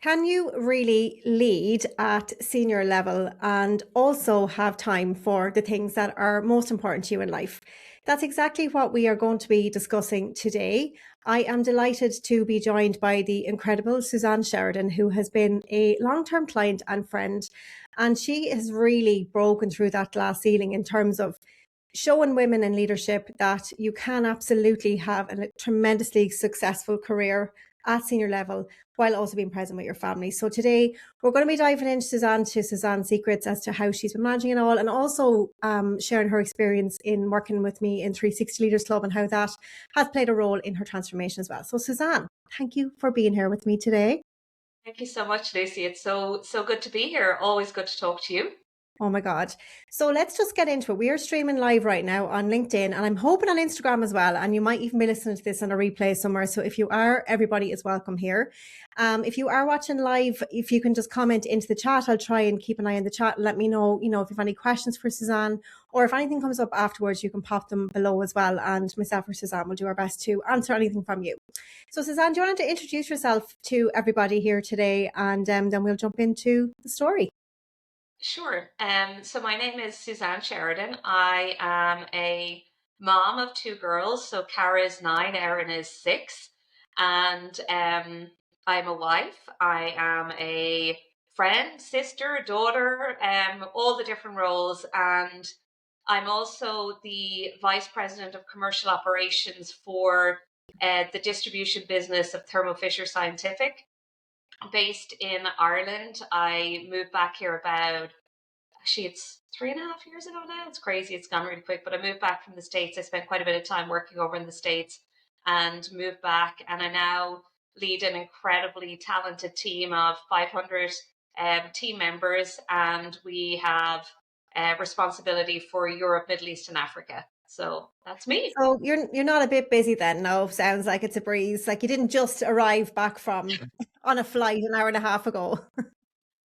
Can you really lead at senior level and also have time for the things that are most important to you in life? That's exactly what we are going to be discussing today. I am delighted to be joined by the incredible Suzanne Sheridan, who has been a long term client and friend. And she has really broken through that glass ceiling in terms of showing women in leadership that you can absolutely have a tremendously successful career at senior level while also being present with your family. So today we're going to be diving into Suzanne's secrets as to how she's been managing it all, and also sharing her experience in working with me in 360 Leaders Club and how that has played a role in her transformation as well. So Suzanne, thank you for being here with me today. Thank you so much, Lucy. It's so good to be here. Always good to talk to you. Oh my God. So let's just get into it. We are streaming live right now on LinkedIn, and I'm hoping on Instagram as well. And you might even be listening to this on a replay somewhere. So if you are, everybody is welcome here. If you are watching live, if you can just comment into the chat, I'll try and keep an eye on the chat and let me know, if you have any questions for Suzanne, or if anything comes up afterwards, you can pop them below as well. And myself or Suzanne will do our best to answer anything from you. So Suzanne, do you want to introduce yourself to everybody here today? And then we'll jump into the story. Sure. So my name is Suzanne Sheridan. I am a mom of two girls. So Cara is 9, Erin is 6, and I'm a wife. I am a friend, sister, daughter, all the different roles, and I'm also the vice president of commercial operations for the distribution business of Thermo Fisher Scientific, based in Ireland. I moved back here about, actually, it's 3.5 years ago now. It's crazy. It's gone really quick. But I moved back from the States. I spent quite a bit of time working over in the States and moved back. And I now lead an incredibly talented team of 500 team members. And we have responsibility for Europe, Middle East, and Africa. So that's me. So you're not a bit busy then? No, sounds like it's a breeze. Like you didn't just arrive back from on a flight an hour and a half ago.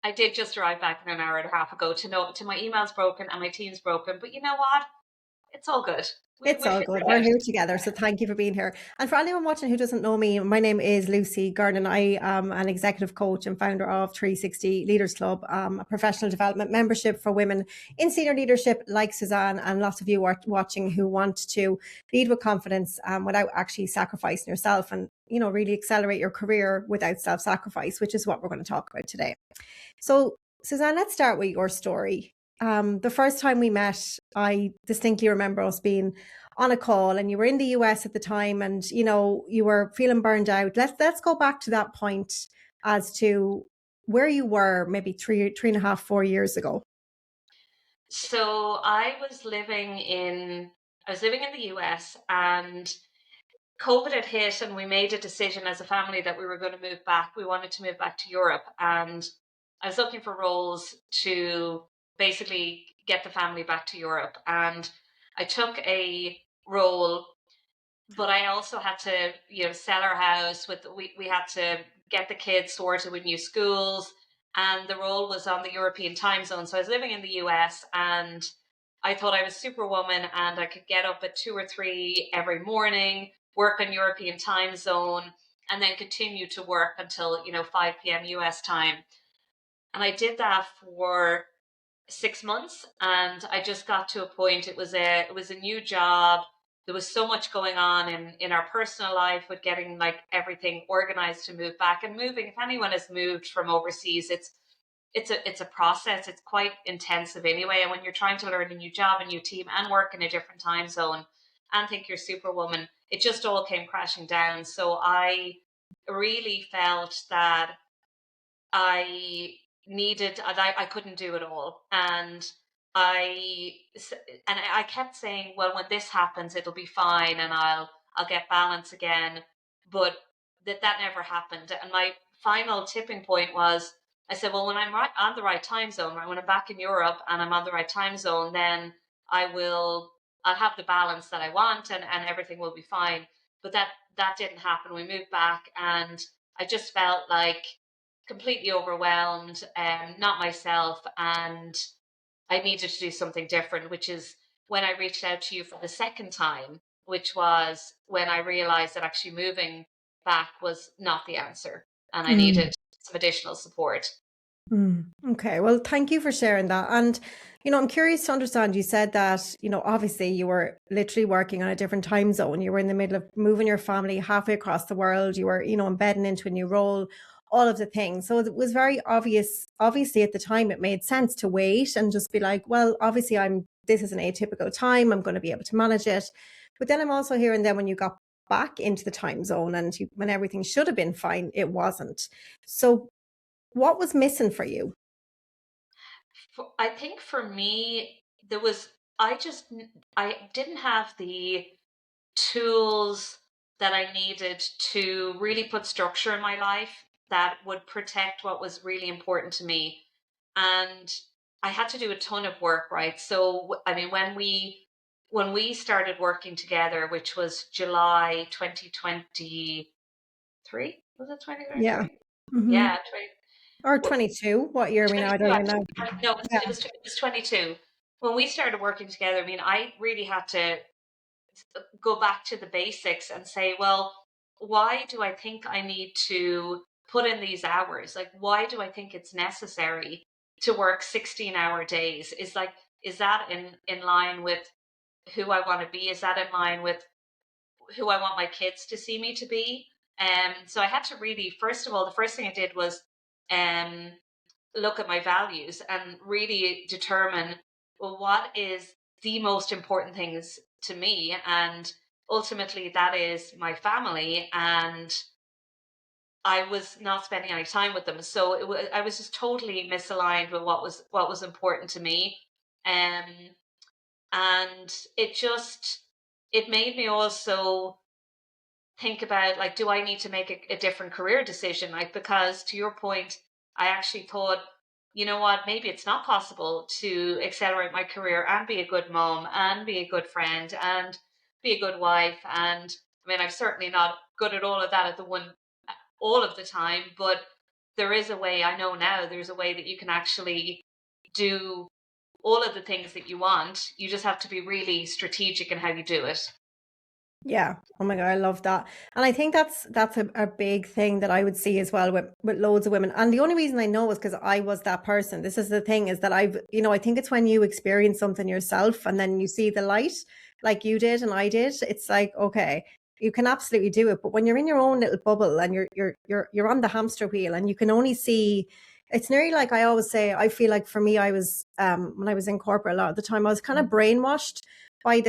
I did just arrive back an hour and a half ago to my email's broken and my team's broken. But you know what? It's all good. It's We'll all figure good. it We're out. here together. So thank you for being here. And for anyone watching who doesn't know me, my name is Lucy Gurnan. I am an executive coach and founder of 360 Leaders Club, a professional development membership for women in senior leadership like Suzanne, and lots of you are watching who want to lead with confidence without actually sacrificing yourself, and really accelerate your career without self-sacrifice, which is what we're going to talk about today. So Suzanne, let's start with your story. The first time we met, I distinctly remember us being on a call, and you were in the US at the time, and you were feeling burned out. Let's go back to that point as to where you were maybe three and a half, 4 years ago. So I was living in the US, and COVID had hit, and we made a decision as a family that we were going to move back. We wanted to move back to Europe, and I was looking for roles to basically get the family back to Europe. And I took a role, but I also had to, sell our house. We had to get the kids sorted with new schools, and the role was on the European time zone. So I was living in the US, and I thought I was superwoman, and I could get up at 2 or 3 every morning, work on European time zone, and then continue to work until 5 p.m. US time. And I did that for 6 months, and I just got to a point. It was a new job. There was so much going on in our personal life with getting like everything organized to move back and moving. If anyone has moved from overseas, it's a process. It's quite intensive anyway. And when you're trying to learn a new job, a new team, and work in a different time zone and think you're superwoman, it just all came crashing down. So I really felt that I I couldn't do it all. I, and I kept saying, well, when this happens, it'll be fine and I'll get balance again. But that never happened. And my final tipping point was, I said, well, when I'm right on the right time zone, right, when I'm back in Europe and I'm on the right time zone, then I'll have the balance that I want, and everything will be fine. But that didn't happen. We moved back, and I just felt like completely overwhelmed, not myself, and I needed to do something different, which is when I reached out to you for the second time, which was when I realized that actually moving back was not the answer, and I Mm. needed some additional support. Okay. Well, thank you for sharing that. And, I'm curious to understand, you said that, obviously you were literally working on a different time zone. You were in the middle of moving your family halfway across the world. You were, embedding into a new role, all of the things. So it was very obvious. Obviously, at the time, it made sense to wait and just be like, well, obviously, this is an atypical time. I'm going to be able to manage it. But then I'm also hearing then when you got back into the time zone and when everything should have been fine, it wasn't. So what was missing for you? I think for me, I didn't have the tools that I needed to really put structure in my life that would protect what was really important to me. And I had to do a ton of work, right? So, I mean, when we started working together, which was July 2023, was it Yeah. 2023? Hmm. Yeah, Or 22. What year are we now? I 22 don't even actually. know. No, Yeah. it was 22. When we started working together, I mean, I really had to go back to the basics and say, well, why do I think I need to put in these hours? Like, why do I think it's necessary to work 16-hour days? Is that in line with who I want to be? Is that in line with who I want my kids to see me to be? So I had to really, first of all, the first thing I did was um look at my values and really determine, well, what is the most important things to me, and ultimately that is my family, and I was not spending any time with them, so I was just totally misaligned with what was important to me. um and it made me also think about, like, do I need to make a different career decision? Like, because to your point, I actually thought, you know what, maybe it's not possible to accelerate my career and be a good mom and be a good friend and be a good wife. And I mean, I'm certainly not good at all of that at the one all of the time, but there is a way. I know now there's a way that you can actually do all of the things that you want. You just have to be really strategic in how you do it. Yeah. Oh my God, I love that. And I think that's a big thing that I would see as well with loads of women. And the only reason I know is because I was that person. This is the thing, is that I think it's when you experience something yourself and then you see the light like you did and I did, it's like, okay, you can absolutely do it. But when you're in your own little bubble and you're on the hamster wheel and you can only see, it's nearly like I always say, I feel like for me, I was when I was in corporate a lot of the time, I was kind of brainwashed by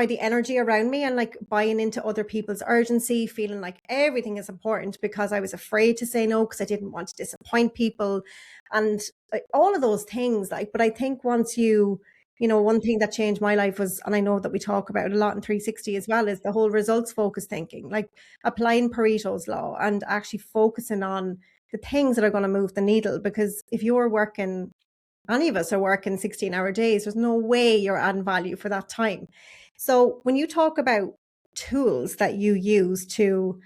the energy around me and like buying into other people's urgency, feeling like everything is important because I was afraid to say no because I didn't want to disappoint people and like, all of those things. Like, but I think once one thing that changed my life was, and I know that we talk about a lot in 360 as well, is the whole results focused thinking, like applying Pareto's law and actually focusing on the things that are going to move the needle. Because if you're working, any of us are working 16-hour days, there's no way you're adding value for that time. So when you talk about tools that you use to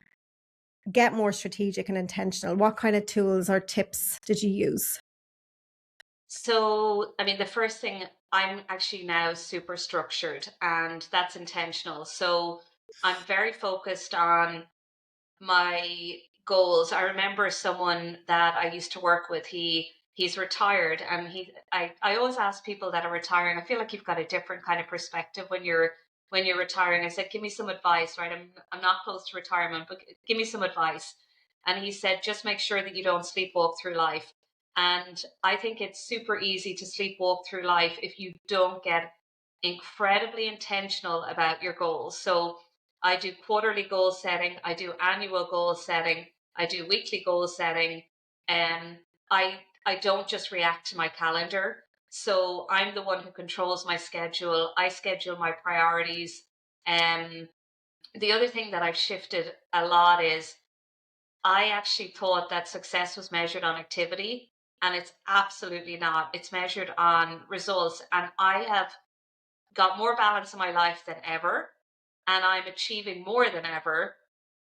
get more strategic and intentional, what kind of tools or tips did you use? So, I mean, the first thing, I'm actually now super structured, and that's intentional. So, I'm very focused on my goals. I remember someone that I used to work with, he's retired, and I always ask people that are retiring, I feel like you've got a different kind of perspective when you're retiring. I said, give me some advice, right? I'm not close to retirement, but give me some advice. And he said, just make sure that you don't sleepwalk through life. And I think it's super easy to sleepwalk through life if you don't get incredibly intentional about your goals. So I do quarterly goal setting, I do annual goal setting, I do weekly goal setting, and I don't just react to my calendar. So I'm the one who controls my schedule. I schedule my priorities. Um, the other thing that I've shifted a lot is I actually thought that success was measured on activity, and it's absolutely not. It's measured on results. And I have got more balance in my life than ever, and I'm achieving more than ever.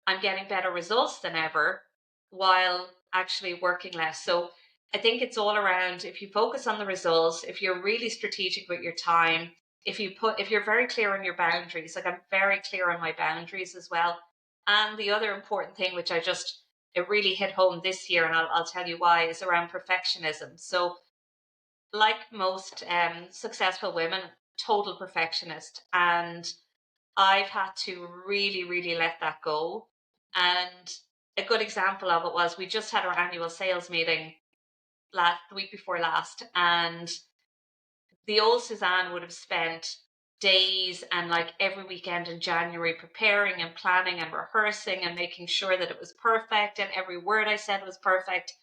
I'm getting better results than ever while actually working less. So I think it's all around, if you focus on the results, if you're really strategic with your time, if you're very clear on your boundaries, like I'm very clear on my boundaries as well. And the other important thing, which I just it really hit home this year, and I'll tell you why, is around perfectionism. So, like most successful women, total perfectionist. And I've had to really, really let that go. And a good example of it was we just had our annual sales meeting the week before last, and the old Suzanne would have spent days and like every weekend in January preparing and planning and rehearsing and making sure that it was perfect and every word I said was perfect.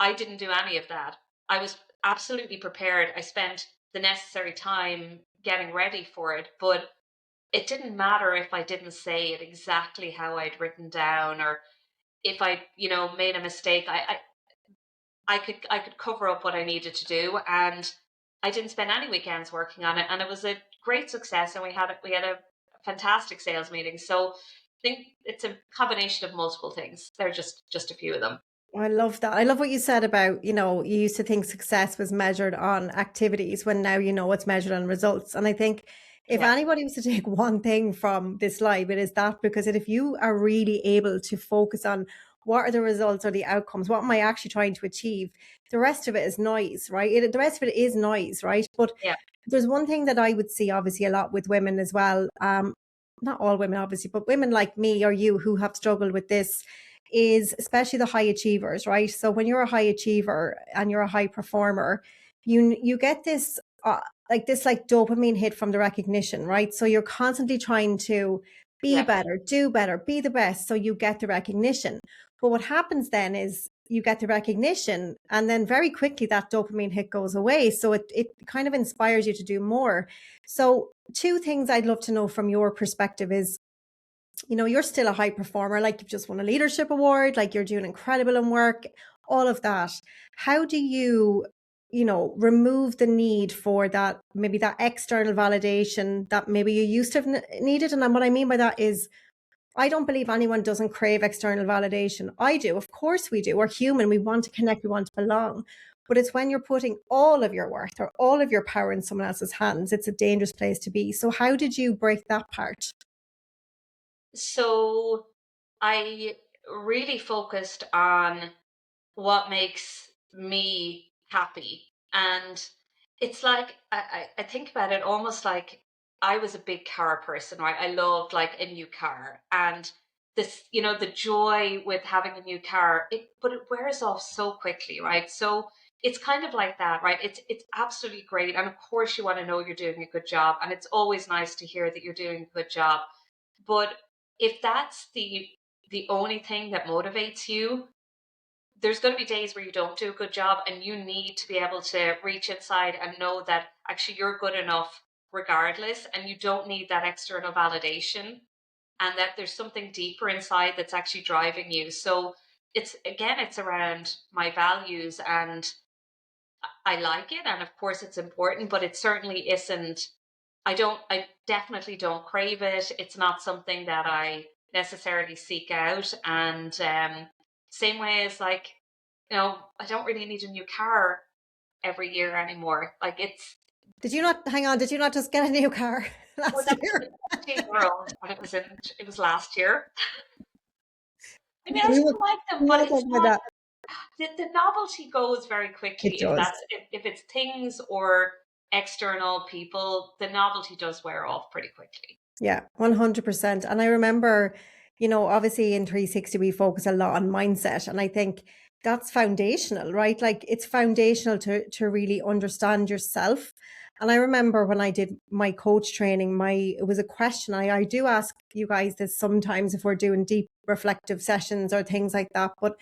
I didn't do any of that. I was absolutely prepared. I spent the necessary time getting ready for it, but it didn't matter if I didn't say it exactly how I'd written down, or if I, made a mistake. I could cover up what I needed to do, and I didn't spend any weekends working on it, and it was a great success, and we had a fantastic sales meeting. So I think it's a combination of multiple things. They're just a few of them. I love that. I love what you said about, you used to think success was measured on activities when now you know it's measured on results. And I think if Yeah, anybody was to take one thing from this live, it is that, because if you are really able to focus on what are the results or the outcomes, what am I actually trying to achieve, the rest of it is noise, right? The rest of it is noise, right? But yeah, there's one thing that I would see obviously a lot with women as well. Not all women, obviously, but women like me or you who have struggled with this is especially the high achievers, right? So when you're a high achiever and you're a high performer, you get this like dopamine hit from the recognition, right? So you're constantly trying to be yeah. better, do better, be the best, so you get the recognition. But what happens then is you get the recognition, and then very quickly that dopamine hit goes away. So it kind of inspires you to do more. So two things I'd love to know from your perspective is, you're still a high performer, like you've just won a leadership award, like you're doing incredible in work, all of that. How do you, remove the need for that, maybe that external validation that maybe you used to have needed? And what I mean by that is, I don't believe anyone doesn't crave external validation. I do. Of course we do. We're human. We want to connect. We want to belong. But it's when you're putting all of your worth or all of your power in someone else's hands, it's a dangerous place to be. So how did you break that part? So I really focused on what makes me happy. And it's like I think about it almost like I was a big car person, right? I loved like a new car, and this, the joy with having a new car, but it wears off so quickly, right? So it's kind of like that, right? It's absolutely great. And of course you want to know you're doing a good job. And it's always nice to hear that you're doing a good job. But if that's the only thing that motivates you, there's going to be days where you don't do a good job, and you need to be able to reach inside and know that actually you're good enough regardless, and you don't need that external validation, and that there's something deeper inside that's actually driving you. So it's around my values, and I like it, and of course it's important, but it certainly isn't. I definitely don't crave it. It's not something that I necessarily seek out. And same way as like, I don't really need a new car every year anymore. Like Did you not, hang on, did you not just get a new car well, last that year? was 15-year-old, and it was last year. I mean, I We will, still like them, we but will it's talk about not. that. The novelty goes very It quickly. does. If it's things or external people, the novelty does wear off pretty quickly. Yeah, 100%. And I remember, obviously in 360, we focus a lot on mindset. And I think that's foundational, right? Like it's foundational to really understand yourself. And I remember when I did my coach training, it was a question I do ask you guys this sometimes if we're doing deep reflective sessions or things like that. But,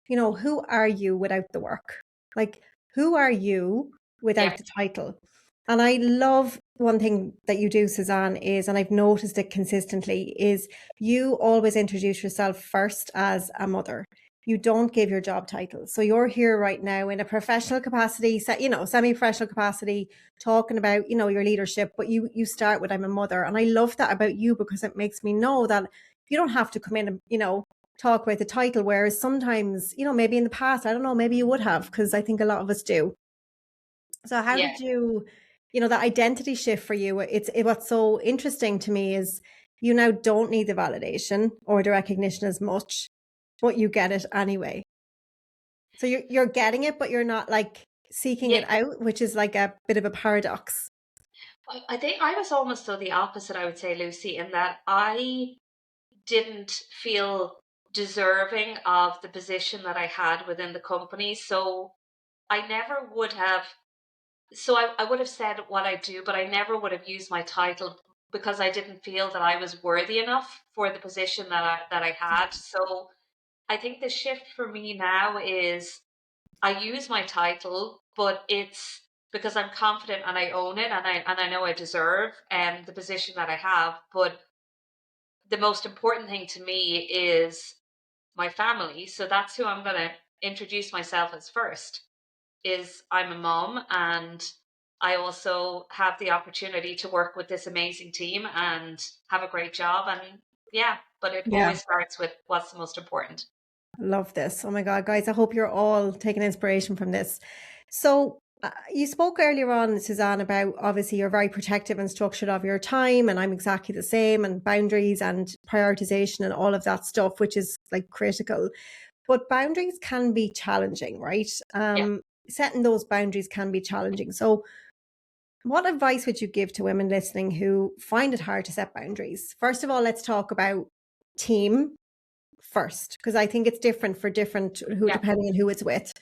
who are you without the work? Like, who are you Yeah, without the title? And I love one thing that you do, Suzanne, is, and I've noticed it consistently, is you always introduce yourself first as a mother. You don't give your job title. So you're here right now in a professional capacity, semi-professional capacity, talking about, your leadership, but you start with, I'm a mother. And I love that about you, because it makes me know that you don't have to come in and, talk about the title. Whereas sometimes, maybe in the past, I don't know, maybe you would have, because I think a lot of us do. So how yeah. did you, that identity shift for you? What's so interesting to me is you now don't need the validation or the recognition as much, but you get it anyway. So you're getting it, but you're not like seeking Yeah, it out, which is like a bit of a paradox. I think I was almost the opposite, I would say, Lucy, in that I didn't feel deserving of the position that I had within the company. So I never would have, so I would have said what I do, but I never would have used my title because I didn't feel that I was worthy enough for the position that I had. So I think the shift for me now is I use my title, but it's because I'm confident and I own it, and I know I deserve the position that I have. But the most important thing to me is my family. So that's who I'm going to introduce myself as first. Is I'm a mom, and I also have the opportunity to work with this amazing team and have a great job. And yeah, but it Yeah. always starts with what's the most important. Love this. Oh my God, guys, I hope you're all taking inspiration from this. So, you spoke earlier on, Suzanne, about obviously you're very protective and structured of your time, and I'm exactly the same, and boundaries and prioritization and all of that stuff, which is like critical. But boundaries can be challenging, right? Yeah. Setting those boundaries can be challenging. So, what advice would you give to women listening who find it hard to set boundaries? First of all, let's talk about team first, because I think it's different for different who Yeah. depending on who it's with.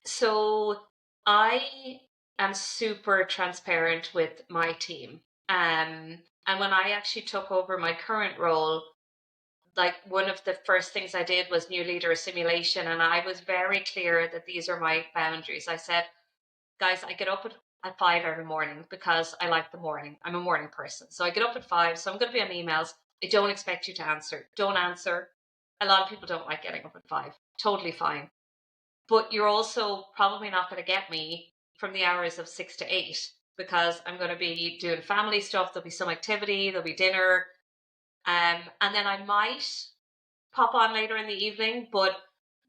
So I am super transparent with my team. And when I actually took over my current role, like one of the first things I did was new leader simulation. And I was very clear that these are my boundaries. I said, guys, I get up at 5 every morning because I like the morning. I'm a morning person. So I get up at 5. So I'm going to be on emails. I don't expect you to answer. Don't answer. A lot of people don't like getting up at 5. Totally fine. But you're also probably not going to get me from the hours of 6 to 8 because I'm going to be doing family stuff. There'll be some activity, there'll be dinner. And then I might pop on later in the evening, but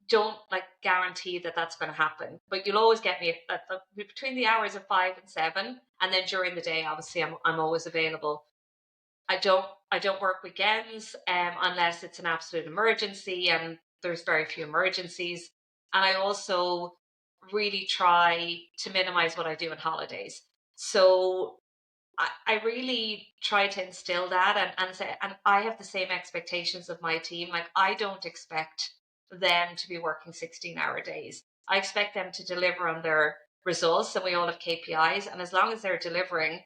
don't like guarantee that that's going to happen. But you'll always get me between the hours of 5 and 7, and then during the day, obviously, I'm always available. I don't work weekends unless it's an absolute emergency, and there's very few emergencies. And I also really try to minimize what I do on holidays. So I really try to instill that, and say, and I have the same expectations of my team. Like I don't expect them to be working 16-hour days. I expect them to deliver on their results, and we all have KPIs. And as long as they're delivering,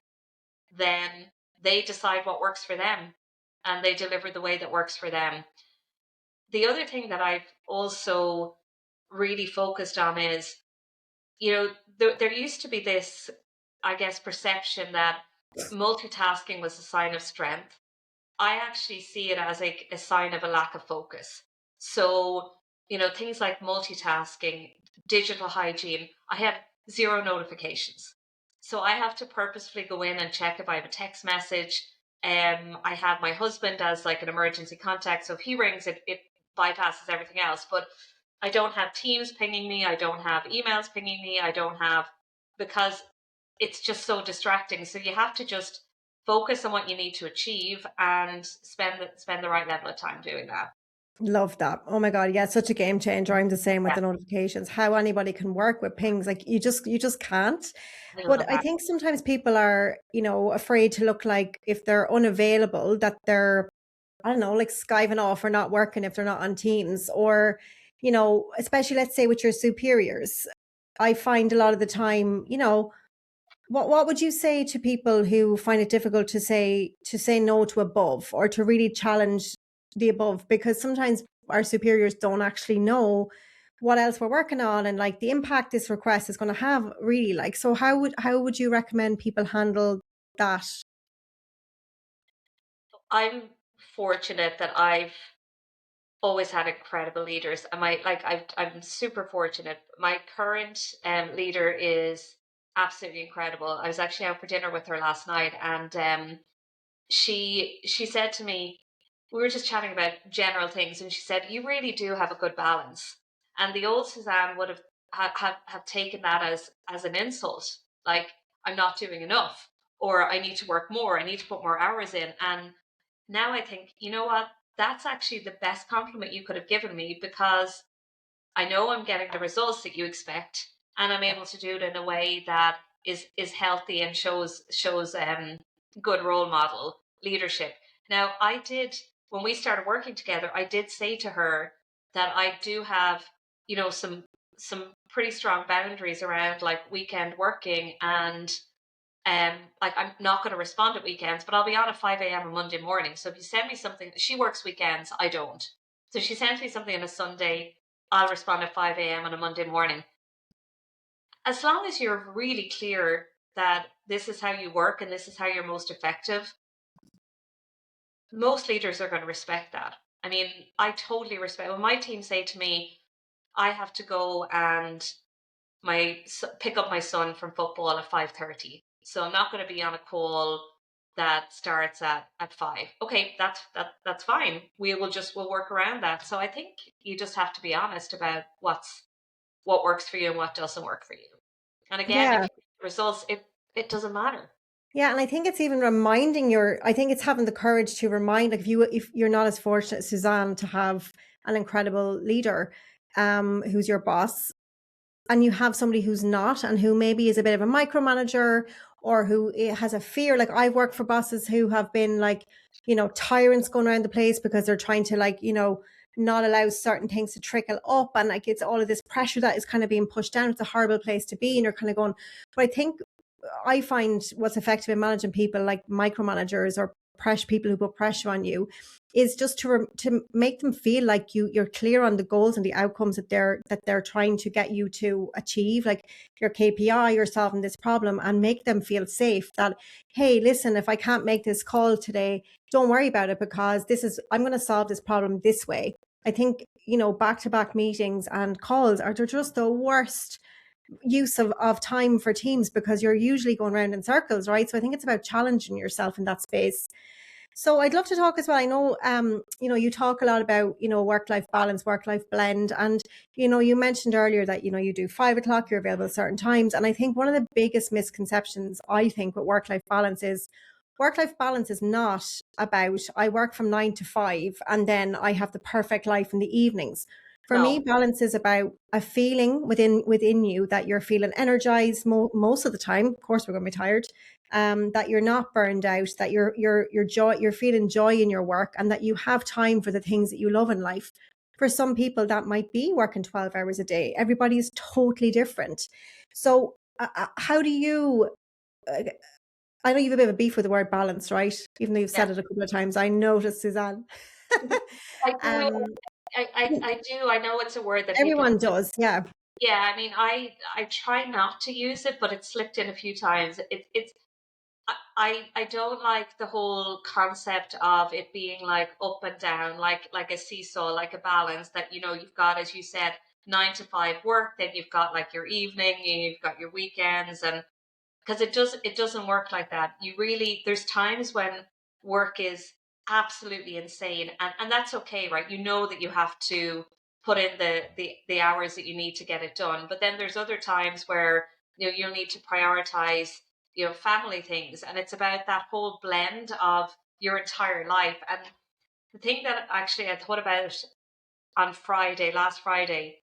then they decide what works for them and they deliver the way that works for them. The other thing that I've also really focused on is, there used to be this, I guess, perception that multitasking was a sign of strength. I actually see it as a sign of a lack of focus. So, things like multitasking, digital hygiene, I have zero notifications. So I have to purposefully go in and check if I have a text message. I have my husband as like an emergency contact. So if he rings, it bypasses everything else. But I don't have Teams pinging me. I don't have emails pinging me. I don't have, because it's just so distracting. So you have to just focus on what you need to achieve and spend the right level of time doing that. Love that. Oh my God. Yeah, it's such a game changer. I'm the same with Yeah, the notifications. How anybody can work with pings, like you just can't. I love But I that. think sometimes people are, afraid to look like if they're unavailable, that they're, I don't know, like skiving off or not working if they're not on Teams, or, especially let's say with your superiors. I find a lot of the time, what would you say to people who find it difficult to say no to above, or to really challenge the above? Because sometimes our superiors don't actually know what else we're working on, and like the impact this request is going to have, really. Like, so how would you recommend people handle that? I'm fortunate that I've always had incredible leaders, and I'm super fortunate. My current leader is absolutely incredible. I was actually out for dinner with her last night, and she said to me, we were just chatting about general things, and she said, you really do have a good balance. And the old Suzanne would have taken that as an insult, like I'm not doing enough, or I need to work more, I need to put more hours in. And now I think, you know what? that's actually the best compliment you could have given me, because I know I'm getting the results that you expect, and I'm able to do it in a way that is healthy and shows good role model leadership. Now, I did, when we started working together, I did say to her that I do have, some pretty strong boundaries around like weekend working, and like I'm not going to respond at weekends, but I'll be on at 5 a.m. on Monday morning. So if you send me something, she works weekends, I don't. So she sends me something on a Sunday, I'll respond at 5 a.m. on a Monday morning. As long as you're really clear that this is how you work and this is how you're most effective, most leaders are going to respect that. I mean, I totally respect when my team say to me, I have to go and pick up my son from football at 5:30. So I'm not going to be on a call that starts at 5. Okay, that's fine. We'll work around that. So I think you just have to be honest about what works for you and what doesn't work for you. And again, if Yeah. you get results, it doesn't matter. Yeah, and I think it's even I think it's having the courage to remind, like if you're not as fortunate as Suzanne to have an incredible leader, who's your boss, and you have somebody who's not, and who maybe is a bit of a micromanager, or who has a fear. Like I've worked for bosses who have been like, tyrants going around the place because they're trying to like, not allow certain things to trickle up. And like, it's all of this pressure that is kind of being pushed down. It's a horrible place to be. And you're kind of going, but I think I find what's effective in managing people like micromanagers or pressure people who put pressure on you is just to make them feel like you're clear on the goals and the outcomes that they're trying to get you to achieve, like your KPI, you're solving this problem, and make them feel safe that, hey, listen, if I can't make this call today, don't worry about it, because I'm going to solve this problem this way. I think, back-to-back meetings and calls they're just the worst use of time for teams, because you're usually going around in circles, right? So I think it's about challenging yourself in that space. So I'd love to talk as well. I know, you talk a lot about, work-life balance, work-life blend. And, you mentioned earlier that, you do 5 o'clock, you're available at certain times. And I think one of the biggest misconceptions, I think, with work-life balance is not about, I work from 9 to 5 and then I have the perfect life in the evenings. For me, No. balance is about a feeling within you that you're feeling energized most of the time. Of course, we're going to be tired. That you're not burned out, that you're feeling joy in your work, and that you have time for the things that you love in life. For some people, that might be working 12 hours a day. Everybody is totally different. So, how do you? I know you have a bit of a beef with the word balance, right? Even though you've Yeah. said it a couple of times, I noticed, Suzanne. I do. um, I do. I know it's a word that people. Everyone does, yeah. Yeah, I mean, I try not to use it, but it's slipped in a few times. It's I don't like the whole concept of it being like up and down, like a seesaw, like a balance that, you've got, as you said, 9 to 5 work, then you've got like your evening, and you've got your weekends, and because it doesn't work like that. There's times when work is absolutely insane, and that's okay, right? You know that you have to put in the hours that you need to get it done, but then there's other times where you'll need to prioritize family things, and it's about that whole blend of your entire life. And the thing that actually I thought about on last Friday,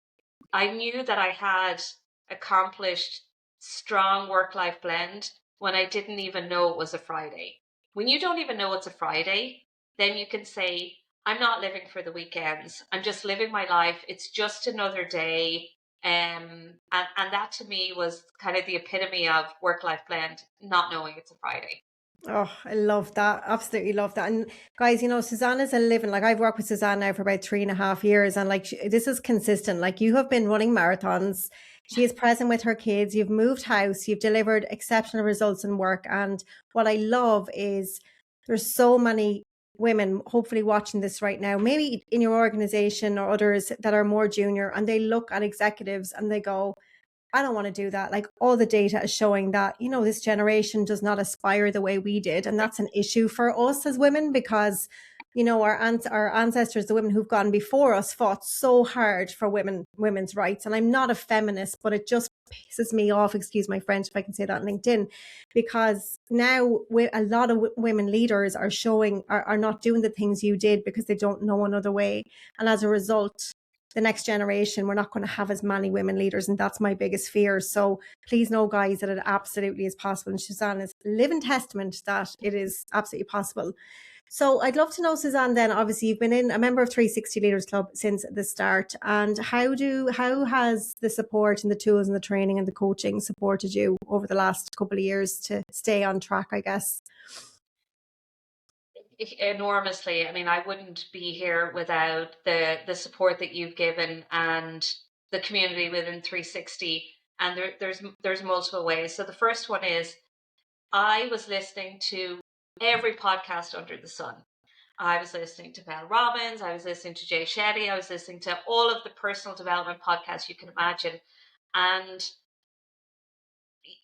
I knew that I had accomplished strong work life blend when I didn't even know it was a Friday. When you don't even know it's a Friday, then you can say, I'm not living for the weekends. I'm just living my life. It's just another day. And that to me was kind of the epitome of work life blend, not knowing it's a Friday. Oh, I love that. Absolutely love that. And guys, Suzanne is a living, like I've worked with Suzanne now for about 3.5 years. And like, this is consistent. Like you have been running marathons. She is present with her kids. You've moved house. You've delivered exceptional results in work. And what I love is there's so many women hopefully watching this right now, maybe in your organization or others that are more junior, and they look at executives and they go, I don't want to do that. Like all the data is showing that, this generation does not aspire the way we did. And that's an issue for us as women, because, our ancestors, the women who've gone before us, fought so hard for women's rights. And I'm not a feminist, but it just pisses me off, excuse my French if I can say that on LinkedIn, because now a lot of women leaders are are not doing the things you did because they don't know another way. And as a result, the next generation, we're not going to have as many women leaders. And that's my biggest fear. So please know, guys, that it absolutely is possible. And Suzanne is living testament that it is absolutely possible. So I'd love to know, Suzanne, then obviously you've been a member of 360 Leaders Club since the start. And how has the support and the tools and the training and the coaching supported you over the last couple of years to stay on track, I guess? Enormously. I mean, I wouldn't be here without the support that you've given and the community within 360. And there's multiple ways. So the first one is I was listening to every podcast under the sun. I was listening to Mel Robbins. I was listening to Jay Shetty. I was listening to all of the personal development podcasts you can imagine. And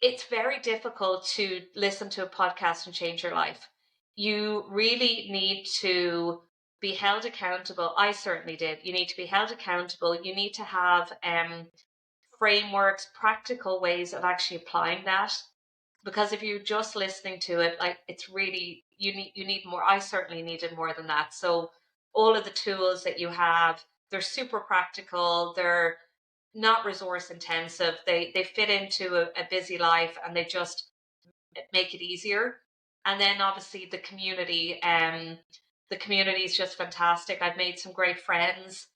it's very difficult to listen to a podcast and change your life. You really need to be held accountable. I certainly did. You need to be held accountable. You need to have frameworks, practical ways of actually applying that. Because if you're just listening to it, like it's really you need more. I certainly needed more than that. So all of the tools that you have, they're super practical. They're not resource intensive. They fit into a busy life and they just make it easier. And then obviously the community is just fantastic. I've made some great friends,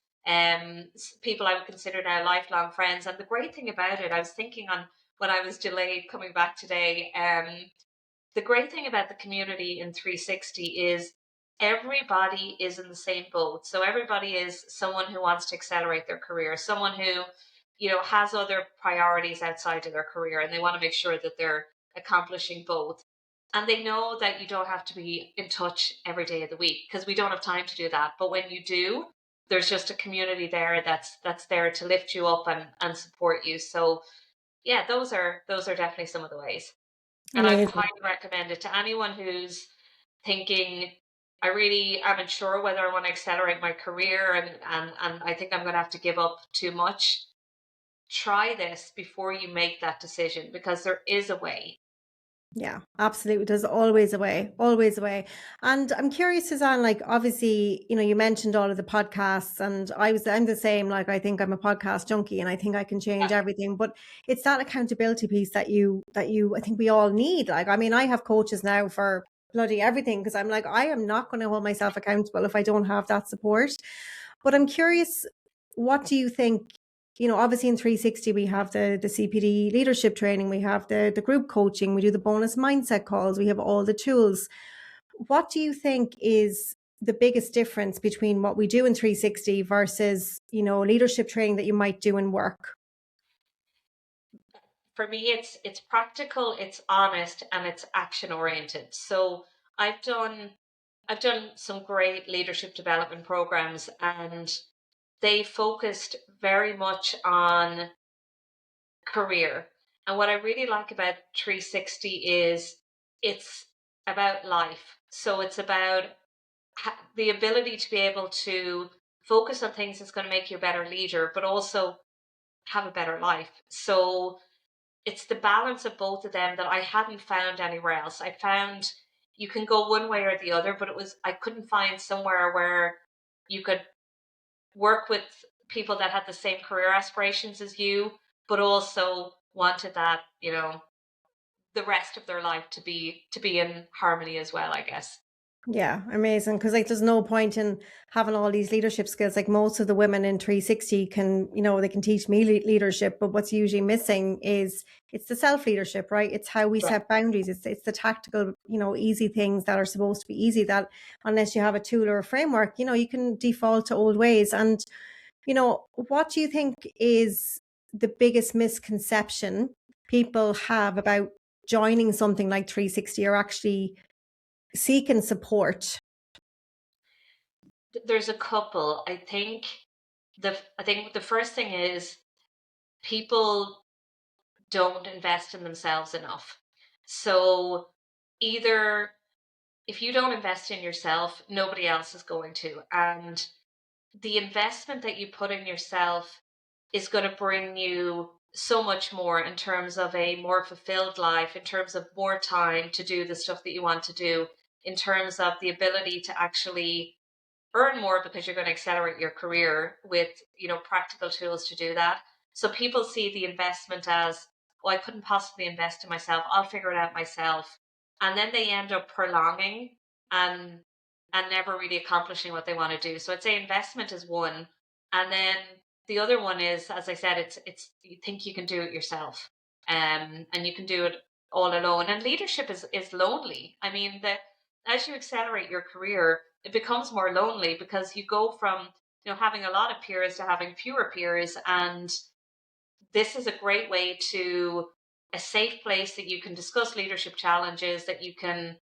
people I would consider now lifelong friends. And the great thing about it, I was thinking on when I was delayed coming back today, the great thing about the community in 360 is everybody is in the same boat. So everybody is someone who wants to accelerate their career, someone who, has other priorities outside of their career and they want to make sure that they're accomplishing both. And they know that you don't have to be in touch every day of the week because we don't have time to do that. But when you do, there's just a community there that's there to lift you up and support you. So yeah, those are definitely some of the ways. And I would Amazing. highly recommend it to anyone who's thinking, I really am unsure whether I want to accelerate my career and I think I'm going to have to give up too much. Try this before you make that decision because there is a way. Yeah, absolutely. There's always a way, always a way. And I'm curious, Suzanne, like obviously, you mentioned all of the podcasts and I'm the same, like I think I'm a podcast junkie and I think I can change Yeah. everything, but it's that accountability piece I think we all need. Like, I mean, I have coaches now for bloody everything because I'm like, I am not going to hold myself accountable if I don't have that support. But I'm curious, what do you think? Obviously in 360, we have the CPD leadership training, we have the group coaching, we do the bonus mindset calls, we have all the tools. What do you think is the biggest difference between what we do in 360 versus, leadership training that you might do in work? For me, it's practical, it's honest, and it's action oriented. So I've done I've done some great leadership development programs and they focused very much on career. And what I really like about 360 is it's about life. So it's about the ability to be able to focus on things that's going to make you a better leader, but also have a better life. So it's the balance of both of them that I hadn't found anywhere else. I found you can go one way or the other, but I couldn't find somewhere where you could work with people that had the same career aspirations as you, but also wanted that, the rest of their life to be in harmony as well, I guess. Yeah, amazing. Because like, there's no point in having all these leadership skills. Like most of the women in 360 can, they can teach me leadership, but what's usually missing is it's the self leadership, right? It's how we Right. set boundaries. It's the tactical, easy things that are supposed to be easy. That unless you have a tool or a framework, you can default to old ways. And what do you think is the biggest misconception people have about joining something like 360 or actually seeking support? There's a couple. I think the first thing is people don't invest in themselves enough. So either if you don't invest in yourself, nobody else is going to. And the investment that you put in yourself is going to bring you so much more in terms of a more fulfilled life, in terms of more time to do the stuff that you want to do, in terms of the ability to actually earn more because you're going to accelerate your career with, practical tools to do that. So people see the investment as, oh, I couldn't possibly invest in myself, I'll figure it out myself. And then they end up prolonging and never really accomplishing what they want to do. So I'd say investment is one. And then the other one is, as I said, it's you think you can do it yourself. And you can do it all alone. And leadership is lonely. I mean, as you accelerate your career, it becomes more lonely because you go from, having a lot of peers to having fewer peers. And this is a great way to a safe place that you can discuss leadership challenges, that you can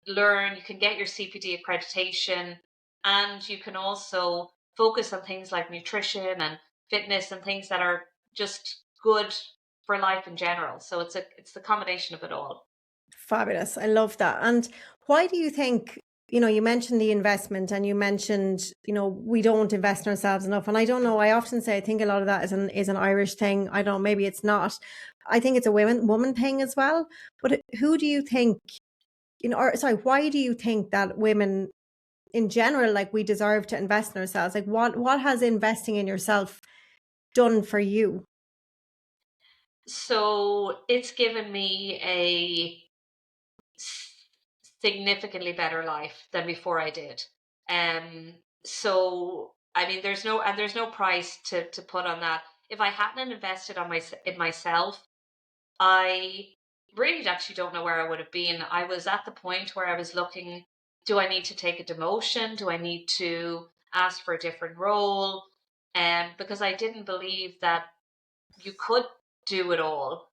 learn, you can get your CPD accreditation, and you can also focus on things like nutrition and fitness and things that are just good for life in general. So it's the combination of it all. Fabulous. I love that. And why do you think, you mentioned the investment and you mentioned, we don't invest in ourselves enough. And I don't know, I often say I think a lot of that is an Irish thing. I don't know, maybe it's not. I think it's a woman thing as well. But who do you think, or sorry, why do you think that women in general, like we deserve to invest in ourselves? Like what has investing in yourself done for you? So it's given me a significantly better life than before I did. So I mean, there's no price to put on that. If I hadn't invested in myself, I really actually don't know where I would have been. I was at the point where I was looking, do I need to take a demotion? Do I need to ask for a different role? Because I didn't believe that you could do it all.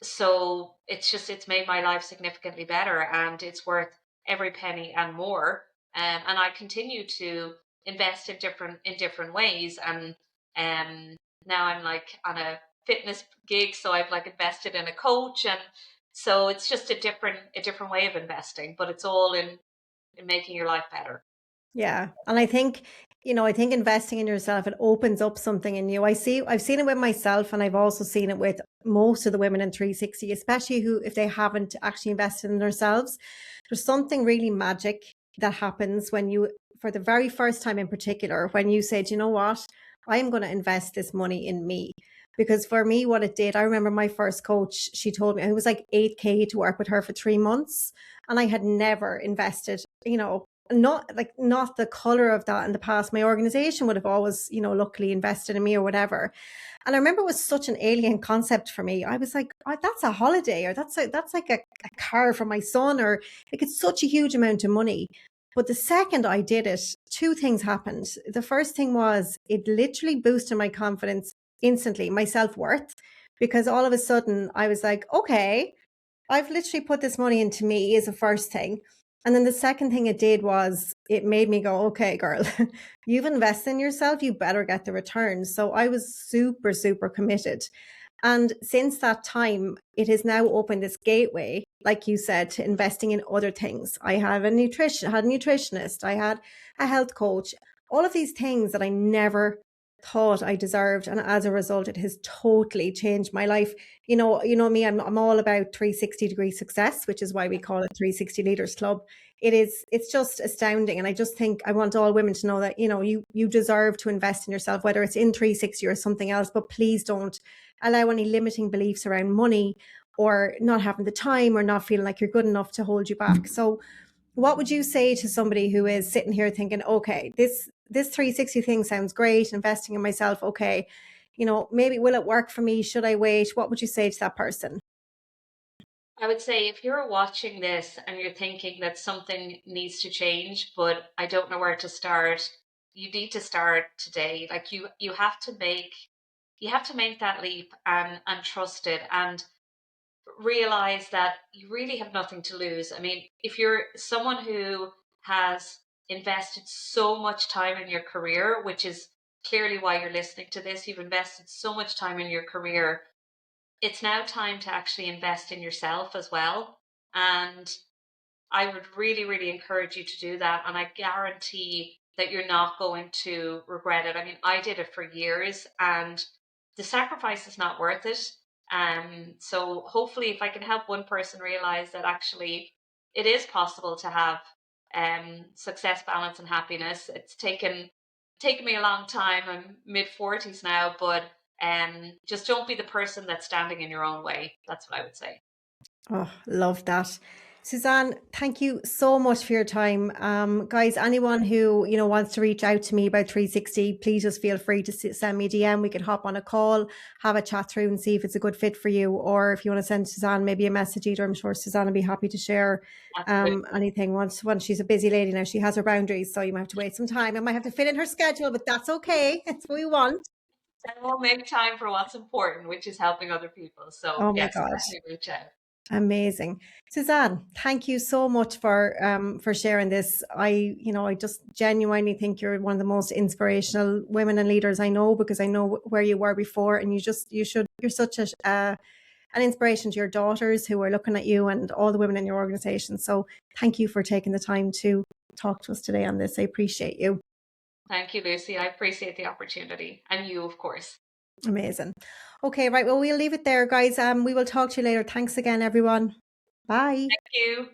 So it's made my life significantly better, and it's worth every penny and more. And I continue to invest in different ways. And now I'm like on a fitness gig, so I've like invested in a coach, and so it's just a different way of investing, but it's all in making your life better. Yeah. And I think investing in yourself, it opens up something in you. I've seen it with myself, and I've also seen it with most of the women in 360, especially who, if they haven't actually invested in themselves, there's something really magic that happens when you, for the very first time in particular, when you said, you know what, I am going to invest this money in me. Because for me, what it did, I remember my first coach, she told me it was like 8K to work with her for 3 months. And I had never invested, not the color of that in the past. My organization would have always, luckily invested in me or whatever. And I remember it was such an alien concept for me. I was like, oh, that's a holiday, or that's like a car for my son, or like it's such a huge amount of money. But the second I did it, two things happened. The first thing was it literally boosted my confidence instantly, my self-worth, because all of a sudden I was like, okay, I've literally put this money into me is the first thing. And then the second thing it did was it made me go, okay, girl, you've invested in yourself. You better get the returns. So I was super, super committed. And since that time, it has now opened this gateway, like you said, to investing in other things. I have had a nutritionist, I had a health coach, all of these things that I never thought I deserved. And as a result, it has totally changed my life. You know me, I'm all about 360-degree success, which is why we call it 360 Leaders Club. It's just astounding. And I just think I want all women to know that, you deserve to invest in yourself, whether it's in 360 or something else, but please don't allow any limiting beliefs around money or not having the time or not feeling like you're good enough to hold you back. So what would you say to somebody who is sitting here thinking, okay, this 360 thing sounds great, investing in myself, okay, maybe will it work for me? Should I wait? What would you say to that person? I would say if you're watching this and you're thinking that something needs to change, but I don't know where to start, you need to start today. Like you have to make that leap and trust it and realize that you really have nothing to lose. I mean, if you're someone who has invested so much time in your career, which is clearly why you're listening to this, you've invested so much time in your career, it's now time to actually invest in yourself as well. And I would really, really encourage you to do that. And I guarantee that you're not going to regret it. I mean, I did it for years, and the sacrifice is not worth it. So hopefully, if I can help one person realize that actually it is possible to have success, balance, and happiness. It's taken me a long time. I'm mid 40s now, but just don't be the person that's standing in your own way. That's what I would say. Oh, love that. Suzanne, thank you so much for your time. Guys, anyone who, wants to reach out to me about 360, please just feel free to send me a DM. We can hop on a call, have a chat through and see if it's a good fit for you. Or if you want to send Suzanne maybe a message either, I'm sure Suzanne will be happy to share Absolutely. anything. Once she's a busy lady now, she has her boundaries, so you might have to wait some time. I might have to fit in her schedule, but that's okay. That's what we want. And we'll make time for what's important, which is helping other people. So Oh my yes, God. definitely reach out. Amazing. Suzanne, thank you so much for sharing this. I just genuinely think you're one of the most inspirational women and leaders I know, because I know where you were before, and you're such an inspiration to your daughters who are looking at you and all the women in your organization. So thank you for taking the time to talk to us today on this. I appreciate you. Thank you, Lucy. I appreciate the opportunity. And you, of course. Amazing. Okay, right. Well, we'll leave it there, guys. We will talk to you later. Thanks again, everyone. Bye. Thank you.